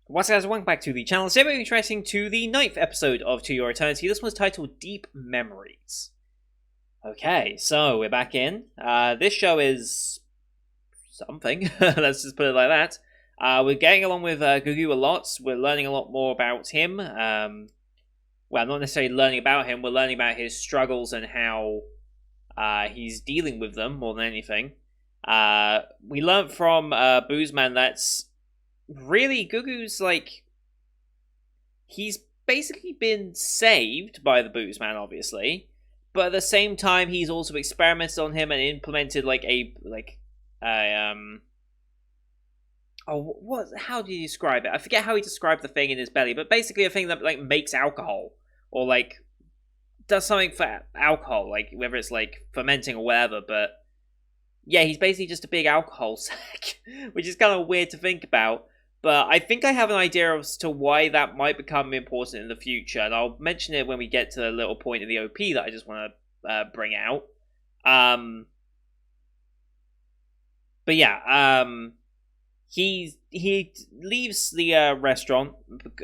What's up guys, welcome back to the channel. Today we're tracing to the 9th episode of To Your Eternity. This one's titled Deep Memories. Okay, so we're back in. This show is something, let's just put it like that. We're getting along with Gugu a lot. We're learning a lot more about him. Well, not necessarily learning about him, we're learning about his struggles and how he's dealing with them more than anything. We learned from Boozman that's really, Gugu's like, he's basically been saved by the Boozman, obviously, but at the same time, he's also experimented on him and implemented how do you describe it? I forget how he described the thing in his belly, but basically a thing that like makes alcohol or like does something for alcohol, like whether it's like fermenting or whatever. But yeah, he's basically just a big alcohol sack, which is kind of weird to think about. But I think I have an idea as to why that might become important in the future, and I'll mention it when we get to the little point in the OP that I just want to bring out. But yeah, he leaves the restaurant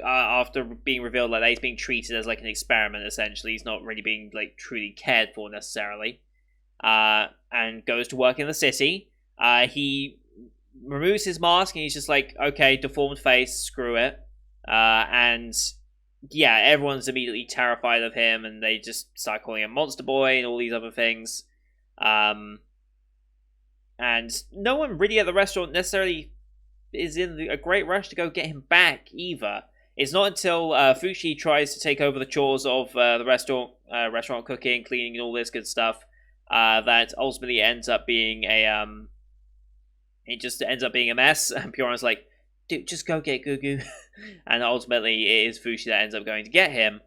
after being revealed like that he's being treated as like an experiment. Essentially, he's not really being like truly cared for necessarily, and goes to work in the city. He removes his mask and he's just like, okay, deformed face, screw it. And yeah, everyone's immediately terrified of him and they just start calling him Monster Boy and all these other things. And no one really at the restaurant necessarily is in a great rush to go get him back either. It's not until Fushi tries to take over the chores of the restaurant cooking, cleaning, and all this good stuff, that ultimately ends up being it just ends up being a mess, and Pyoran's like, dude, just go get Gugu. And ultimately, it is Fushi that ends up going to get him.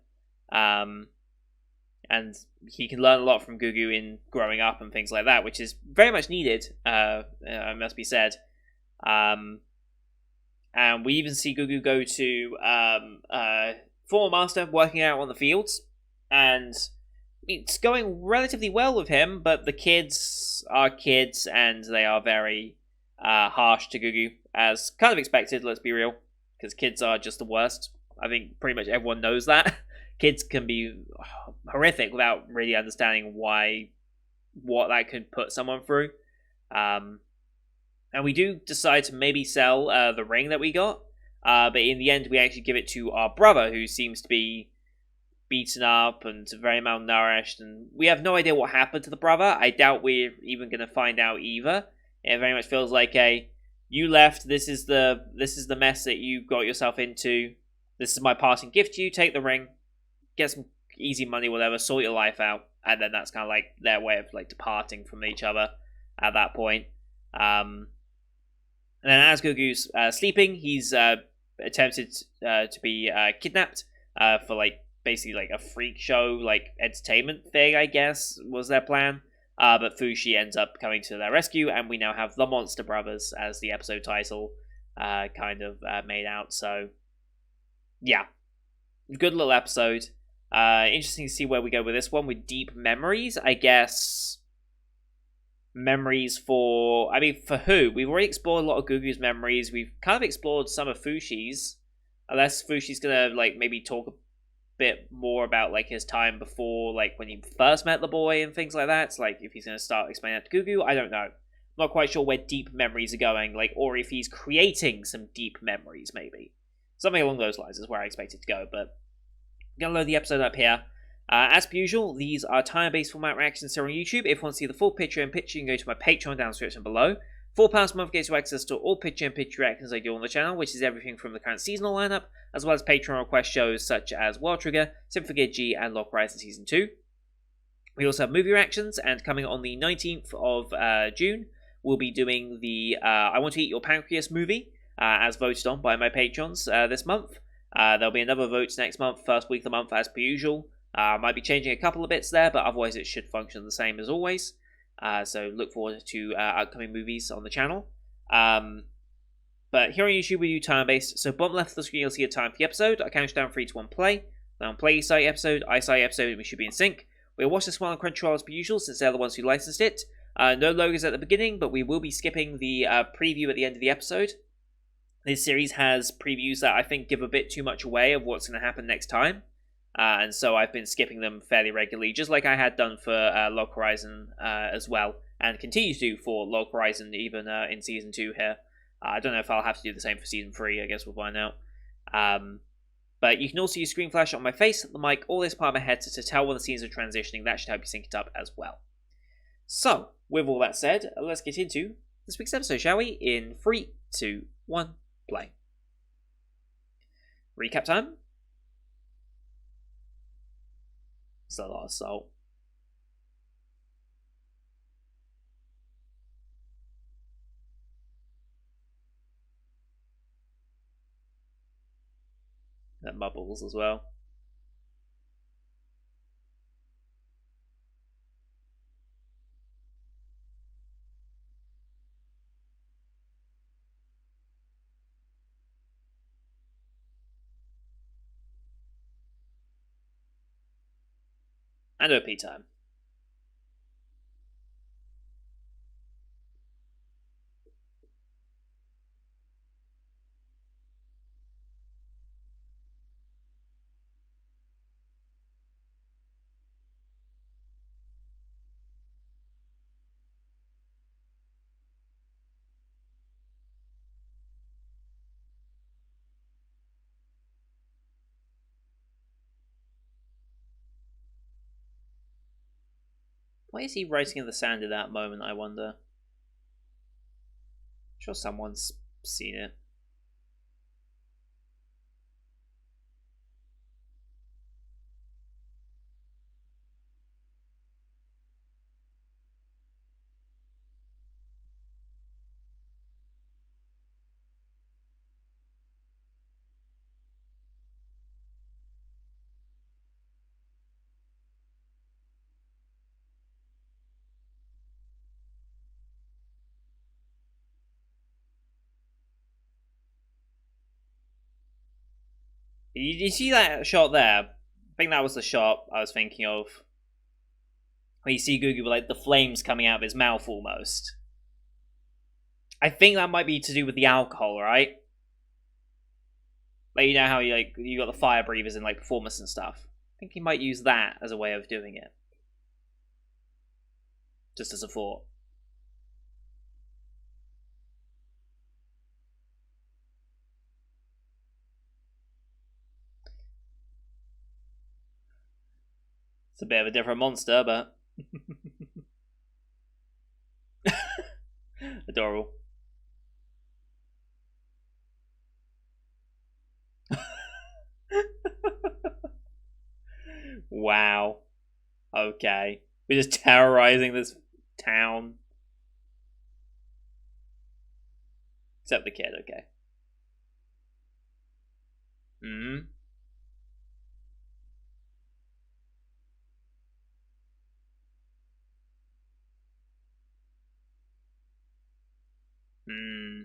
And he can learn a lot from Gugu in growing up and things like that, which is very much needed, must be said. And we even see Gugu go to former master working out on the fields, and it's going relatively well with him, but the kids are kids, and they are very harsh to Gugu, as kind of expected, let's be real, because kids are just the worst. I think pretty much everyone knows that. Kids can be horrific without really understanding what that could put someone through. And we do decide to maybe sell the ring that we got, but in the end we actually give it to our brother, who seems to be beaten up and very malnourished, and we have no idea what happened to the brother. I doubt we're even going to find out either. It very much feels like you left, this is the mess that you got yourself into, this is my parting gift to you, take the ring, get some easy money, whatever, sort your life out, and then that's kind of like their way of like departing from each other at that point. And then as Gugu's sleeping, he's attempted to be kidnapped for like basically like a freak show, like entertainment thing, I guess, was their plan. But Fushi ends up coming to their rescue, and we now have the Monster Brothers as the episode title kind of made out. So, yeah, good little episode. Interesting to see where we go with this one, with Deep Memories, I guess. Memories for who? We've already explored a lot of Gugu's memories. We've kind of explored some of Fushi's, unless Fushi's gonna like maybe talk a bit more about like his time before, like when he first met the boy and things like that. It's like if he's gonna start explaining that to Gugu, I don't know. I'm not quite sure where deep memories are going, like, or if he's creating some deep memories, maybe something along those lines is where I expect it to go. But I'm gonna load the episode up here. As per usual, these are time-based format reactions here on YouTube. If you want to see the full picture in picture, you can go to my Patreon down in the description below. £4 a month gets you access to all picture in picture reactions I do on the channel, which is everything from the current seasonal lineup, as well as Patreon request shows such as World Trigger, Symphogear G, and Lock Rise in Season 2. We also have movie reactions, and coming on the 19th of June, we'll be doing the I Want to Eat Your Pancreas movie, as voted on by my patrons this month. There'll be another vote next month, first week of the month as per usual. Might be changing a couple of bits there, but otherwise it should function the same as always. So look forward to upcoming movies on the channel. But here on YouTube we do time-based, so bottom left of the screen you'll see a time for the episode. I count down 3, 2, 1, play. Then on play site episode, I site episode, and we should be in sync. We'll watch this one on Crunchyroll as per usual, since they're the ones who licensed it. No logos at the beginning, but we will be skipping the preview at the end of the episode. This series has previews that I think give a bit too much away of what's going to happen next time. And so I've been skipping them fairly regularly, just like I had done for Log Horizon as well, and continue to do for Log Horizon even in Season 2 here. I don't know if I'll have to do the same for Season 3, I guess we'll find out. But you can also use screen flash on my face, the mic, or this part of my head to tell when the scenes are transitioning. That should help you sync it up as well. So, with all that said, let's get into this week's episode, shall we? In 3, 2, 1, play. Recap time. It's a lot of salt. That bubbles as well. And OP time. Why is he writing in the sand at that moment, I wonder? I'm sure someone's seen it. You see that shot there? I think that was the shot I was thinking of. Where you see Gugu with like the flames coming out of his mouth almost. I think that might be to do with the alcohol, right? Like, you know how you got the fire breathers in like performance and stuff. I think he might use that as a way of doing it. Just as a thought. It's a bit of a different monster, but adorable. Wow. Okay. We're just terrorizing this town. Except the kid, okay. Hmm. Hmm.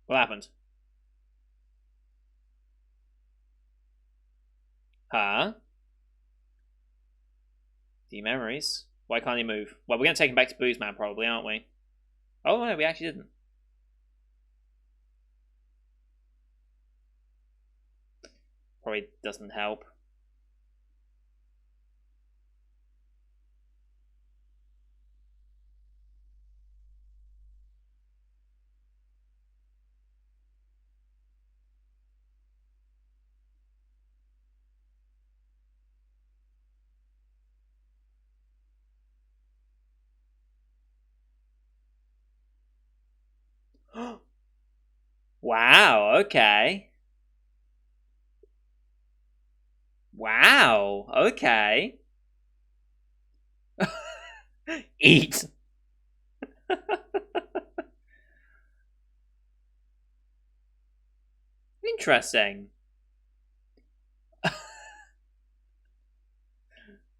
What happened? Huh? The memories? Why can't he move? Well, we're going to take him back to Booze Man, probably, aren't we? Oh, no, we actually didn't. Probably doesn't help. Wow, okay. Wow, okay. Eat. Interesting.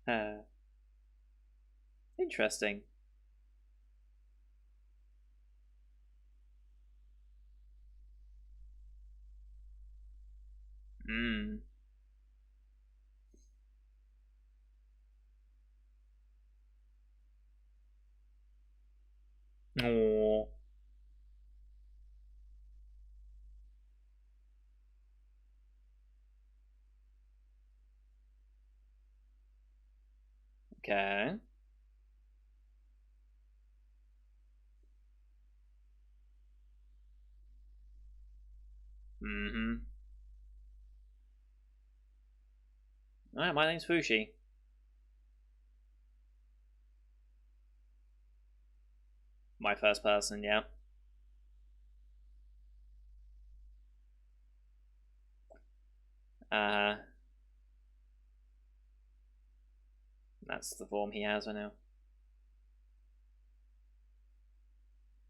Uh, interesting. Hmm. Oh. Okay. Mm-hmm. Alright, my name's Fushi. My first person, yeah. Uh, that's the form he has right now.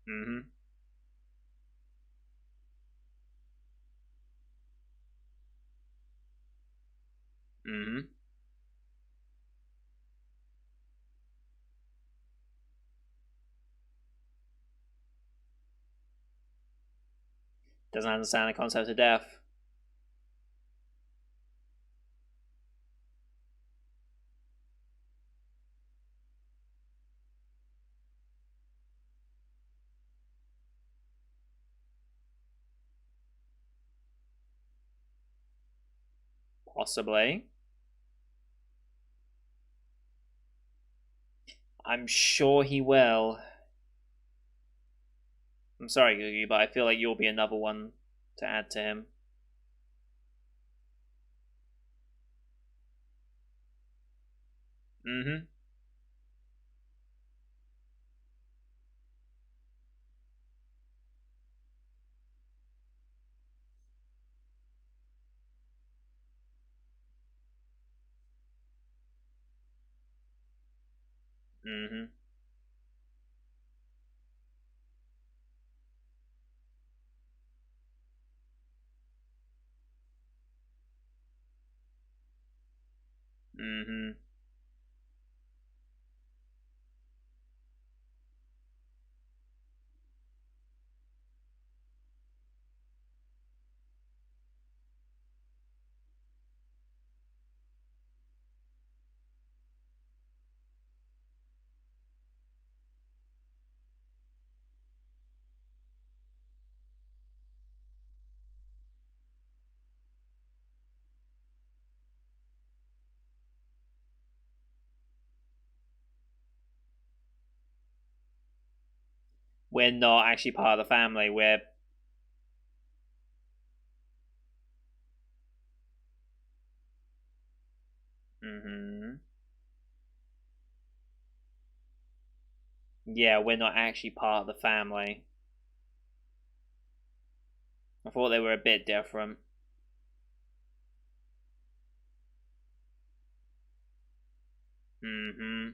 Mm-hmm. Mm-hmm. Doesn't understand the concept of death. Possibly. I'm sure he will. I'm sorry, Googie, but I feel like you'll be another one to add to him. Mm-hmm. Mm-hmm. Mm-hmm. We're not actually part of the family. We're. Mm-hmm. Yeah, we're not actually part of the family. I thought they were a bit different. Mm-hmm.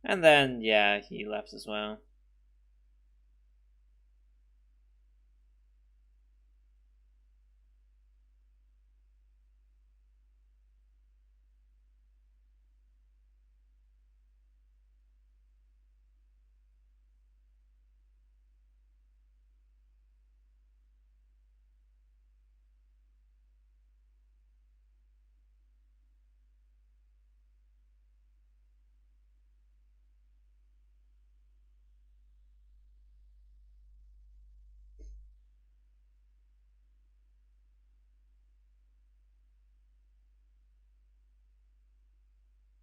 And then, yeah, he left as well.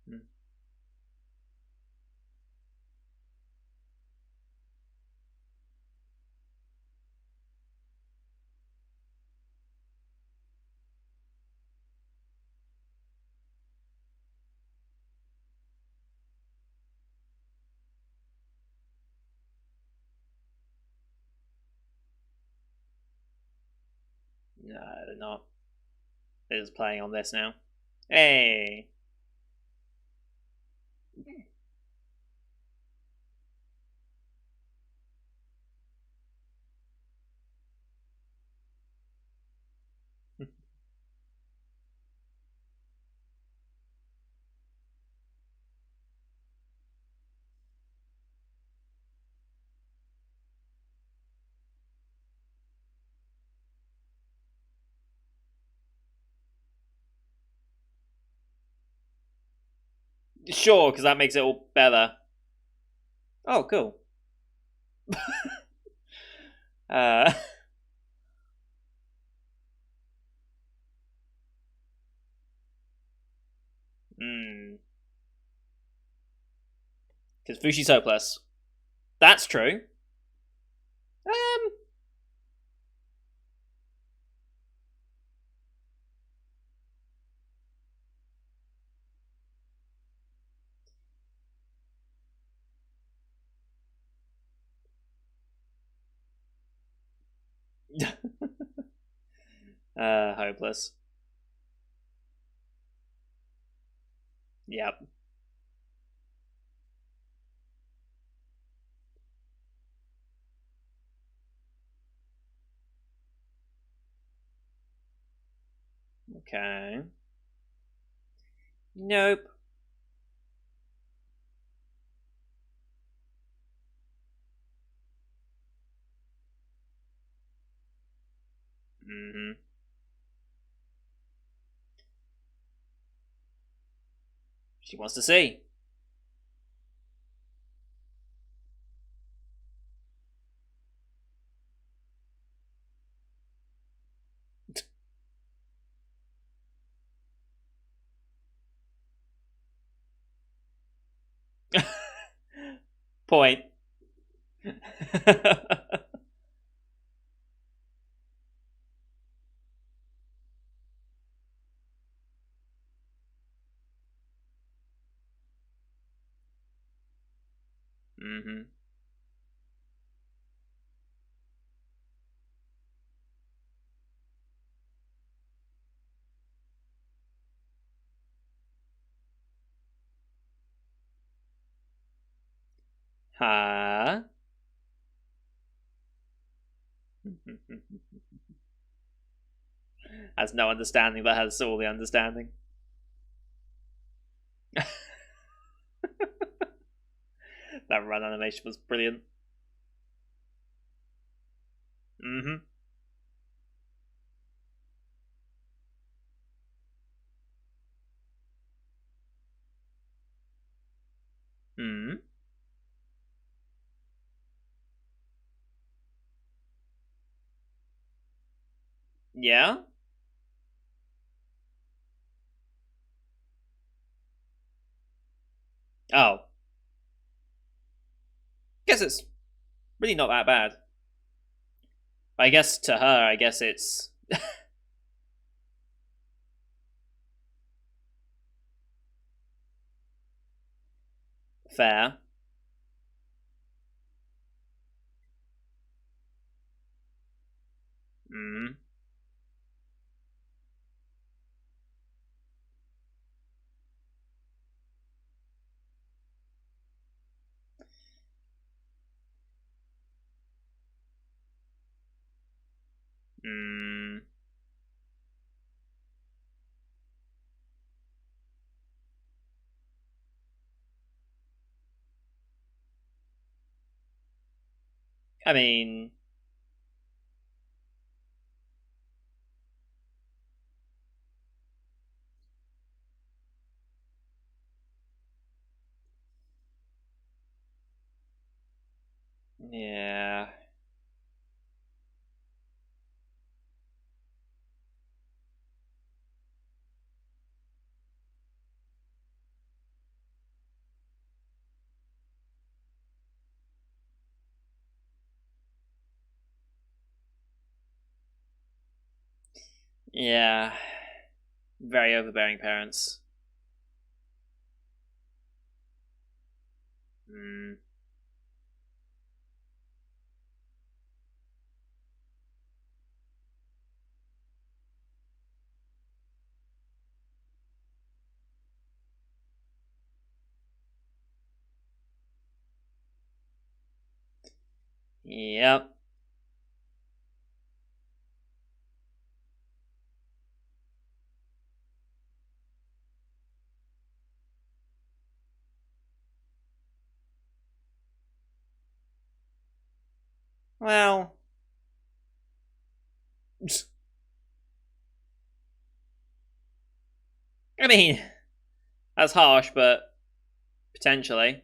Mm. No, they're not. They're just playing on this now. Hey! Sure, because that makes it all better. Oh, cool. Uh, hmm. Because Fushi's hopeless. That's true. Um, hopeless. Yep. Okay. Nope. Hmm. She wants to see. Point. Hmm. Huh? Has no understanding, but has all the understanding. That run animation was brilliant. Hmm. Hmm. Yeah. Oh, guess it's really not that bad. I guess to her, I guess it's fair. Mm. Mm. I mean, yeah. Yeah. Very overbearing parents. Mm. Yep. Well, I mean, that's harsh, but Potentially.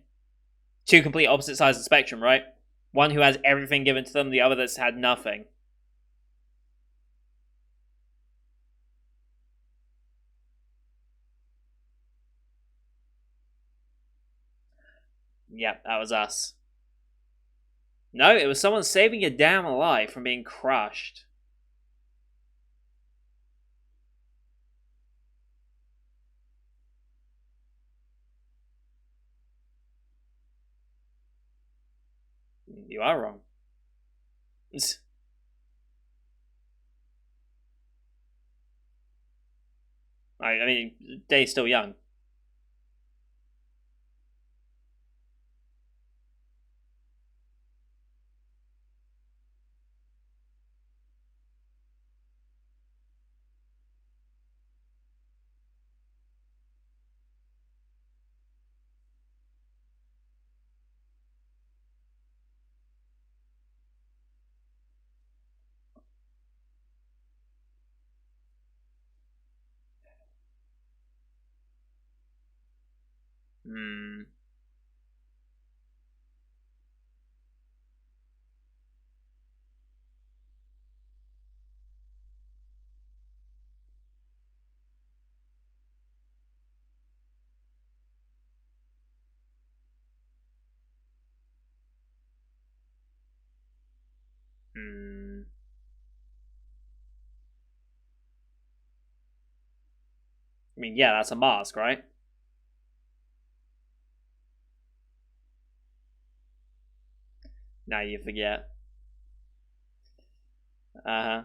Two complete opposite sides of the spectrum, right? One who has everything given to them, the other that's had nothing. Yep, that was us. No, it was someone saving your damn life from being crushed. You are wrong. I mean, Day's still young. Hmm. Hmm. I mean, yeah, that's a mask, right? Now you forget. Uh huh.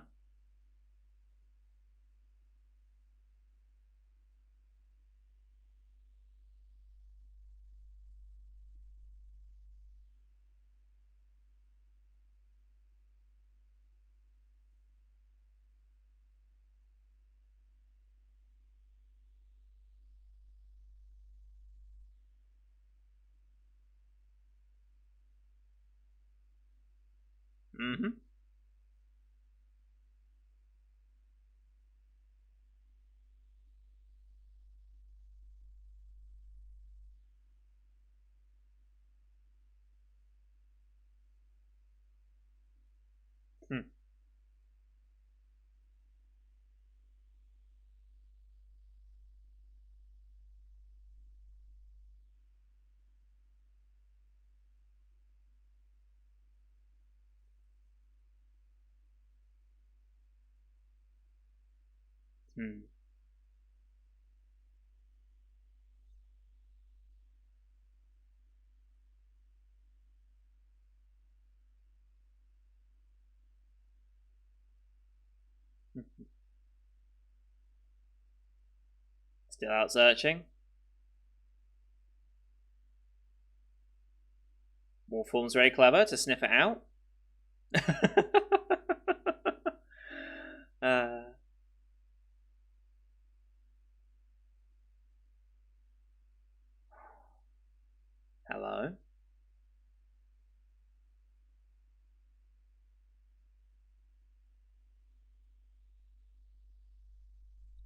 Mm hmm. Hmm. Hmm. Still out searching. Wolfform's very clever to sniff it out. uh, hello.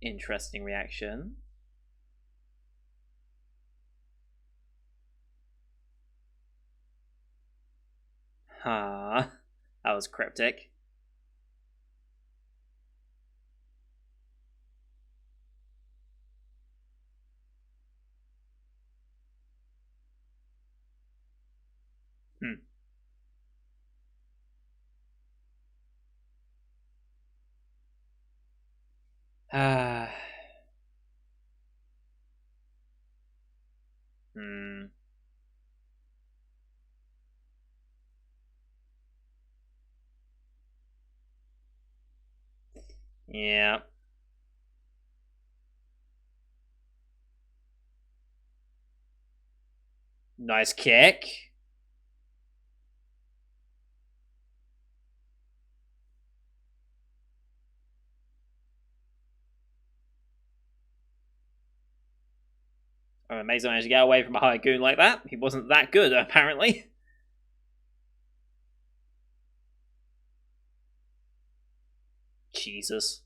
Interesting reaction. Huh. That was cryptic. Hmm. Ah. Hmm. Yeah. Nice kick. I'm amazed I managed to get away from a high goon like that. He wasn't that good, apparently. Jesus.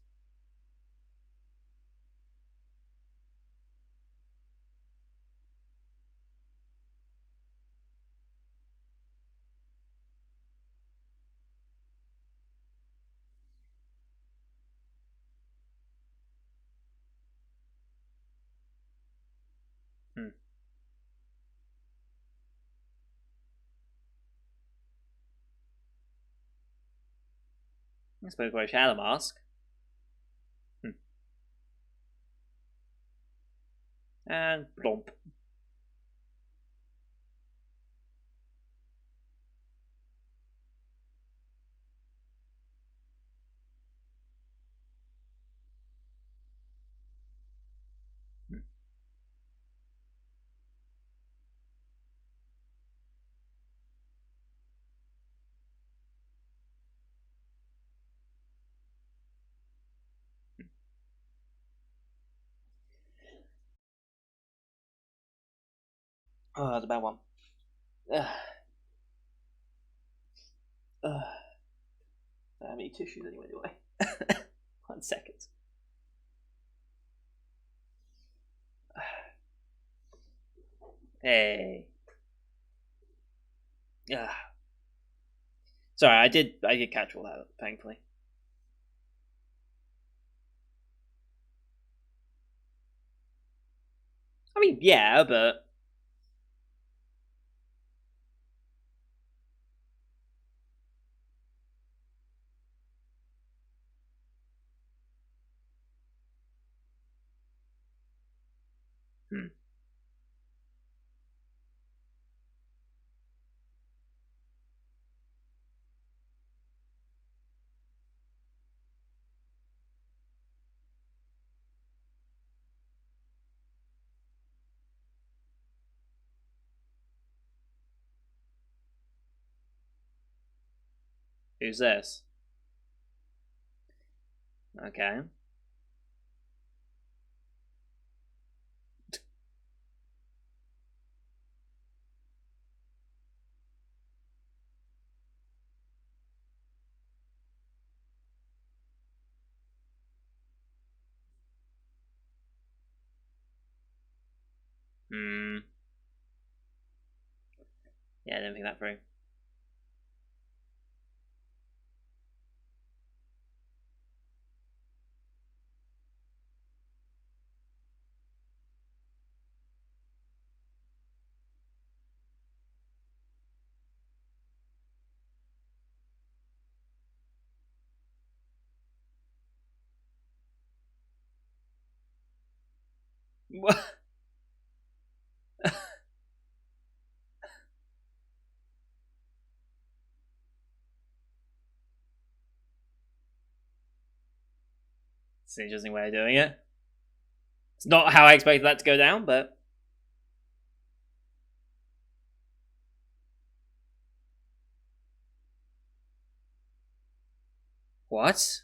I suppose I had a mask. And blomp. Oh, that's a bad one. Ugh. Ugh. I don't have any tissues anyway, do I? 1 second. Hey. Ugh. Sorry, I did catch all that, thankfully. I mean, yeah, but hmm. Who's this? Okay. Hmm. Yeah, I didn't think that through. What? It's an interesting way of doing it. It's not how I expected that to go down, but what?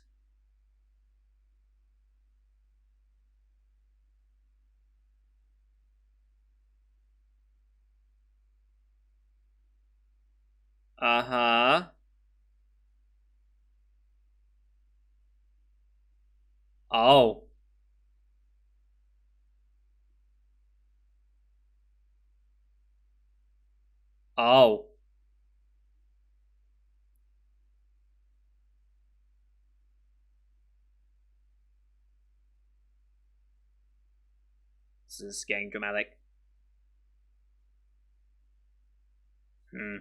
Uh huh. Oh. Oh. This is getting dramatic. Hmm.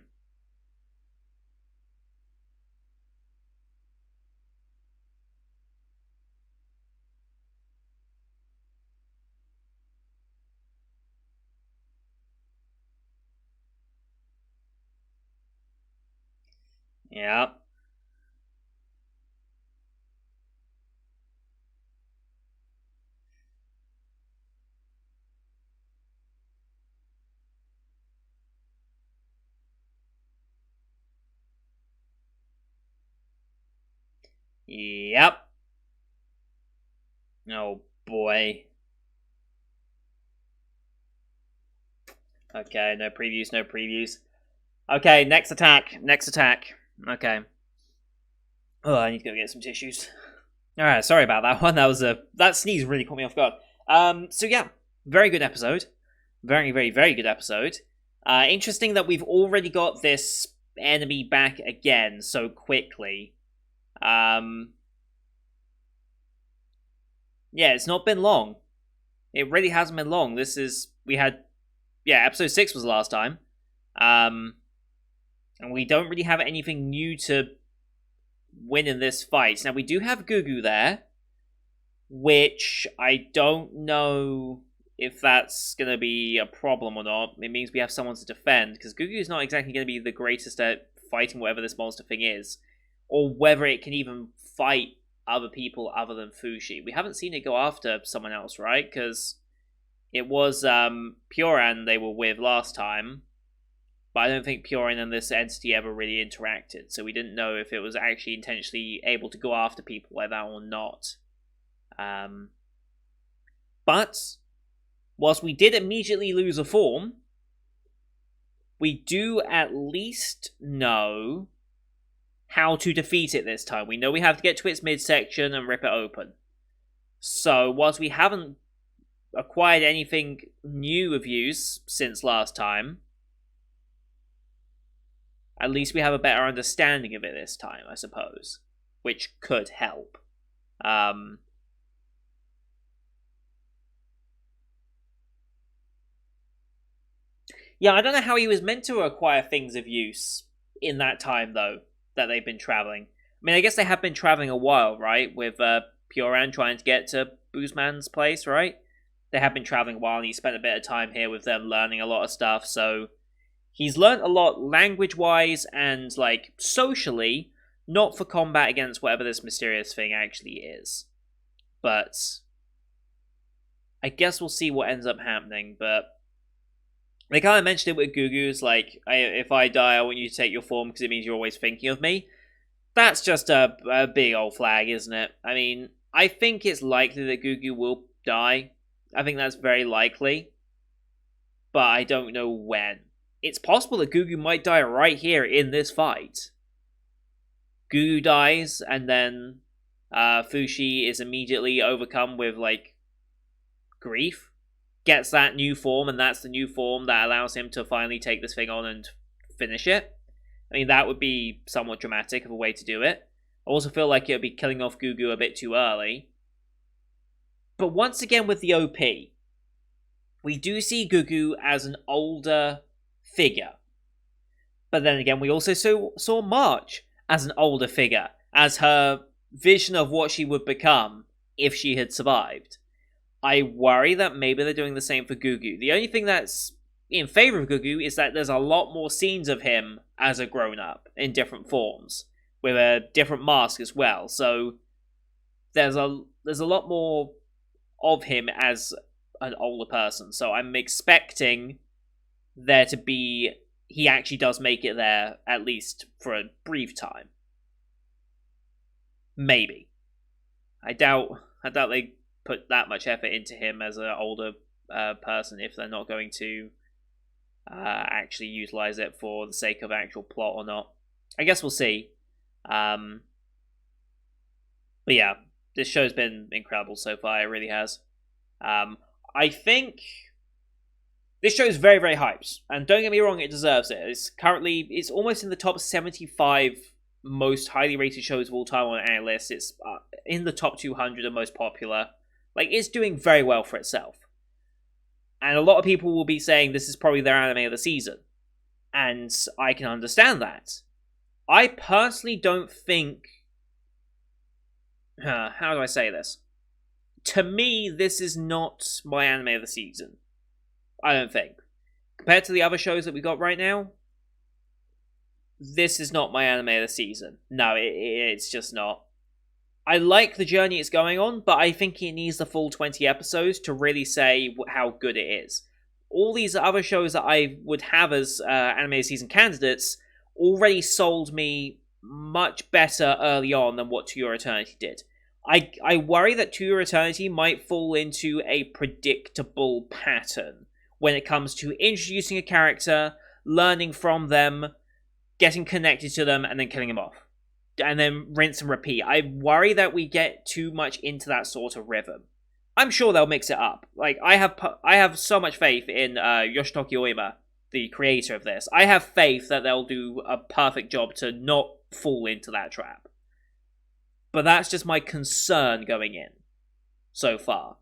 Yeah. Yep. Oh boy. Okay, no previews, no previews. Okay, next attack. Next attack. Okay. Oh, I need to go get some tissues. Alright, sorry about that one. That sneeze really caught me off guard. So yeah, very good episode. Very, very, very good episode. Interesting that we've already got this enemy back again so quickly. Yeah, it's not been long. It really hasn't been long. Episode 6 was the last time. And we don't really have anything new to winning this fight. Now, we do have Gugu there, which I don't know if that's going to be a problem or not. It means we have someone to defend, because Gugu's not exactly going to be the greatest at fighting whatever this monster thing is, or whether it can even fight other people other than Fushi. We haven't seen it go after someone else, right? Because it was Pyoran they were with last time, but I don't think Pyoran and this entity ever really interacted, so we didn't know if it was actually intentionally able to go after people like that or not. But whilst we did immediately lose a form, we do at least know how to defeat it this time. We know we have to get to its midsection and rip it open. So whilst we haven't acquired anything new of use since last time, at least we have a better understanding of it this time, I suppose, which could help. Yeah, I don't know how he was meant to acquire things of use in that time, though, that they've been traveling. I mean, I guess they have been traveling a while, right? With Pyoran trying to get to Boozman's place, right? They have been traveling a while, and he spent a bit of time here with them learning a lot of stuff, so he's learned a lot language-wise and, like, socially, not for combat against whatever this mysterious thing actually is. But I guess we'll see what ends up happening, but they kind of mentioned it with Gugu's, like, if I die, I want you to take your form because it means you're always thinking of me. That's just a big old flag, isn't it? I mean, I think it's likely that Gugu will die. I think that's very likely. But I don't know when. It's possible that Gugu might die right here in this fight. Gugu dies, and then Fushi is immediately overcome with, like, grief. Gets that new form, and that's the new form that allows him to finally take this thing on and finish it. I mean, that would be somewhat dramatic of a way to do it. I also feel like it would be killing off Gugu a bit too early. But once again with the OP, we do see Gugu as an older figure. But then again, we also saw March as an older figure, as her vision of what she would become if she had survived. I worry that maybe they're doing the same for Gugu. The only thing that's in favor of Gugu is that there's a lot more scenes of him as a grown-up in different forms, with a different mask as well. So there's a lot more of him as an older person. So I'm expecting there to be, he actually does make it there, at least for a brief time. Maybe. I doubt they put that much effort into him as an older person if they're not going to actually utilize it for the sake of actual plot or not. I guess we'll see. But yeah, this show's been incredible so far. It really has. I think this show is very, very hyped, and don't get me wrong, it deserves it. It's almost in the top 75 most highly rated shows of all time on analysts. It's in the top 200 of most popular. Like, it's doing very well for itself. And a lot of people will be saying this is probably their anime of the season. And I can understand that. I personally don't think... how do I say this? To me, this is not my anime of the season. I don't think. Compared to the other shows that we got right now, this is not my anime of the season. No, it's just not. I like the journey it's going on, but I think it needs the full 20 episodes to really say how good it is. All these other shows that I would have as anime season candidates already sold me much better early on than what To Your Eternity did. I worry that To Your Eternity might fall into a predictable pattern when it comes to introducing a character, learning from them, getting connected to them, and then killing them off. And then rinse and repeat. I worry that we get too much into that sort of rhythm. I'm sure they'll mix it up. Like, I have so much faith in Yoshitoki Oima, the creator of this. I have faith that they'll do a perfect job to not fall into that trap. But that's just my concern going in so far.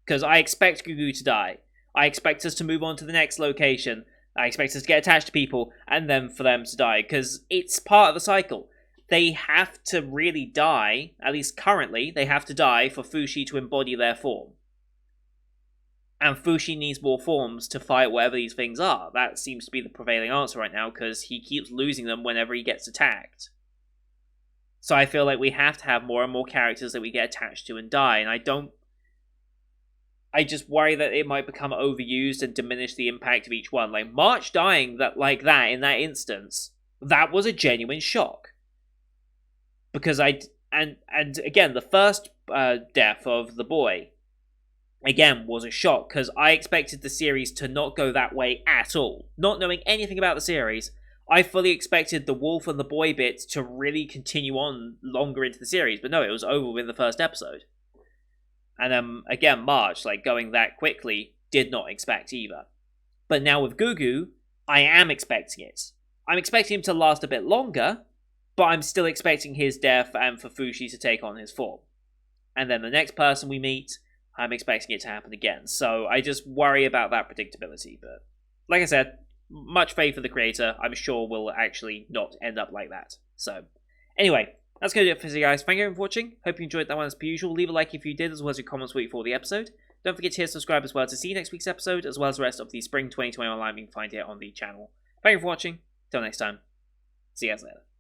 Because I expect Gugu to die. I expect us to move on to the next location. I expect us to get attached to people, and then for them to die. Because it's part of the cycle. they have to really die, at least currently, they have to die for Fushi to embody their form. And Fushi needs more forms to fight whatever these things are. That seems to be the prevailing answer right now, because he keeps losing them whenever he gets attacked. So I feel like we have to have more and more characters that we get attached to and die, and I just worry that it might become overused and diminish the impact of each one. Like, March dying like that in that instance, that was a genuine shock. Because and again, the first death of the boy, again, was a shock, because I expected the series to not go that way at all. Not knowing anything about the series, I fully expected the wolf and the boy bit to really continue on longer into the series, but no, it was over with the first episode. And again, March, like, going that quickly, did not expect either. But now with Gugu, I am expecting it. I'm expecting him to last a bit longer, but I'm still expecting his death and for Fushi to take on his form. And then the next person we meet, I'm expecting it to happen again. So I just worry about that predictability. But like I said, much faith for the creator. I'm sure will actually not end up like that. So anyway, that's going to do it for today, guys. Thank you for watching. Hope you enjoyed that one as per usual. Leave a like if you did, as well as your comments what you thought of the episode. Don't forget to hit subscribe as well to see next week's episode, as well as the rest of the Spring 2021 line you can find here on the channel. Thank you for watching. Till next time. See you guys later.